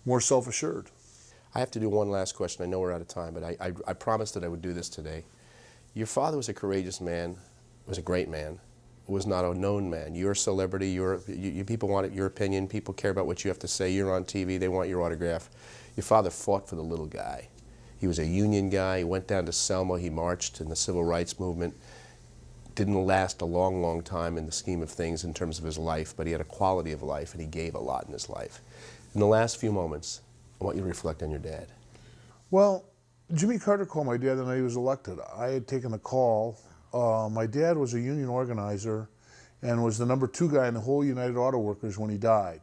more self-assured. I have to do one last question. I know we're out of time, but I promised that I would do this today. Your father was a courageous man, was a great man, was not a known man. You're a celebrity, you people want your opinion, people care about what you have to say, you're on TV, they want your autograph. Your father fought for the little guy. He was a union guy, he went down to Selma, he marched in the civil rights movement. Didn't last a long, long time in the scheme of things in terms of his life, but he had a quality of life and he gave a lot in his life. In the last few moments, I want you to reflect on your dad. Well, Jimmy Carter called my dad the night he was elected. I had taken the call. My dad was a union organizer and was the #2 guy in the whole United Auto Workers when he died.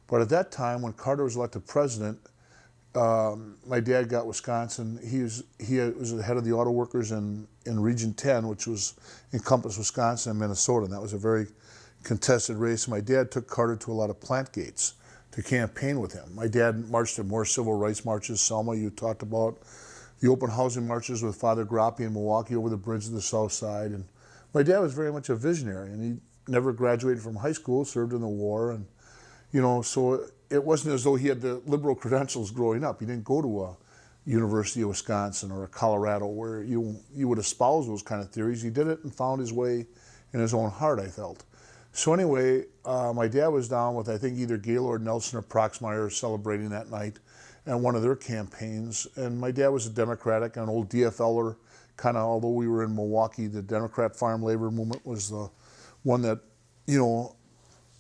But at that time, when Carter was elected president, my dad got Wisconsin. He was the head of the auto workers in Region 10, which was encompassed Wisconsin and Minnesota, and that was a very contested race. My dad took Carter to a lot of plant gates to campaign with him. My dad marched in more civil rights marches. Selma, you talked about the open housing marches with Father Grappi in Milwaukee over the bridge of the South Side. And my dad was very much a visionary, and he never graduated from high school, served in the war, and so it wasn't as though he had the liberal credentials growing up. He didn't go to a University of Wisconsin or a Colorado where you would espouse those kind of theories. He did it and found his way in his own heart, I felt. So anyway, my dad was down with, I think, either Gaylord Nelson or Proxmire celebrating that night and one of their campaigns. And my dad was a Democratic, an old DFLer, kind of, although we were in Milwaukee, the Democrat farm labor movement was the one that,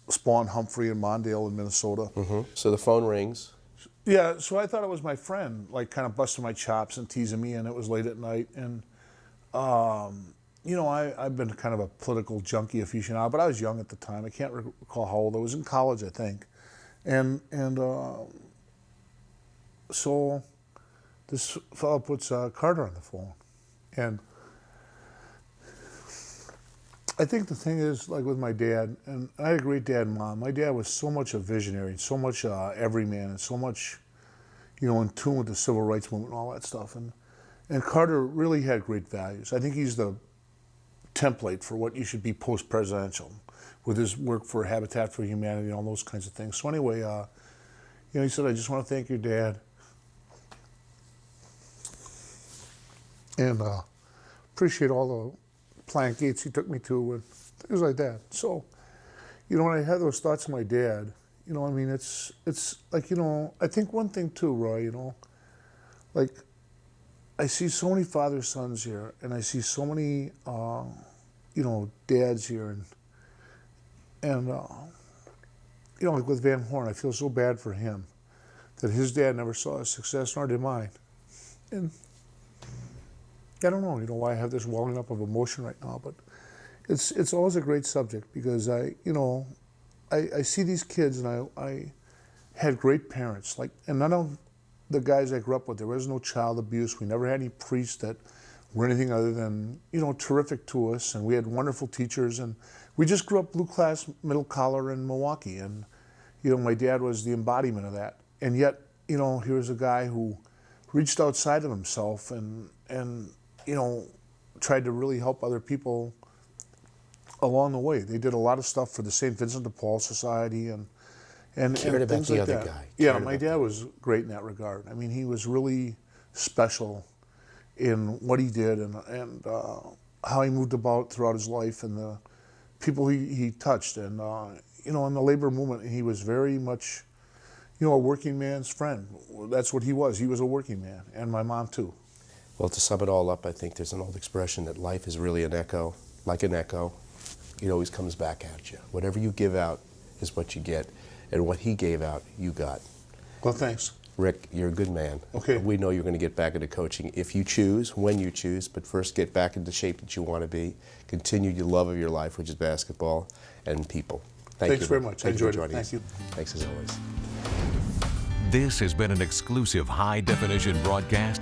spawned Humphrey and Mondale in Minnesota. Mm-hmm. So the phone rings. Yeah, so I thought it was my friend, like kind of busting my chops and teasing me, and it was late at night. And, I've been kind of a political junkie aficionado, but I was young at the time. I can't recall how old I was. In college, I think. And so this fellow puts Carter on the phone. And I think the thing is, like with my dad, and I had a great dad and mom, my dad was so much a visionary, so much everyman, and so much, in tune with the civil rights movement and all that stuff. And Carter really had great values. I think he's the template for what you should be post-presidential, with his work for Habitat for Humanity and all those kinds of things. So anyway, he said, "I just want to thank your dad, and appreciate all the plant gates he took me to and things like that." So, when I had those thoughts of my dad, it's like, I think one thing too, Roy, like I see so many father-sons here, and I see so many, dads here, and like with Van Horn, I feel so bad for him that his dad never saw his success, nor did mine. And I don't know, why I have this welling up of emotion right now, but it's always a great subject because I see these kids, and I had great parents, and none of the guys I grew up with, there was no child abuse. We never had any priests that were anything other than, terrific to us, and we had wonderful teachers, and we just grew up blue class, middle collar in Milwaukee, and, my dad was the embodiment of that. And yet, here was a guy who reached outside of himself and tried to really help other people along the way. They did a lot of stuff for the St. Vincent de Paul Society and cared about the other guy. Yeah, my dad was great in that regard. I mean, he was really special in what he did and how he moved about throughout his life and the people he touched. And, in the labor movement, he was very much, a working man's friend. That's what he was. He was a working man, and my mom too. Well, to sum it all up, I think there's an old expression that life is really an echo, like an echo. It always comes back at you. Whatever you give out is what you get, and what he gave out, you got. Well, thanks. Rick, you're a good man. Okay. We know you're going to get back into coaching if you choose, when you choose, but first get back into shape that you want to be. Continue your love of your life, which is basketball and people. Thanks very much. I enjoyed it. Thank you. Thanks as always. This has been an exclusive high-definition broadcast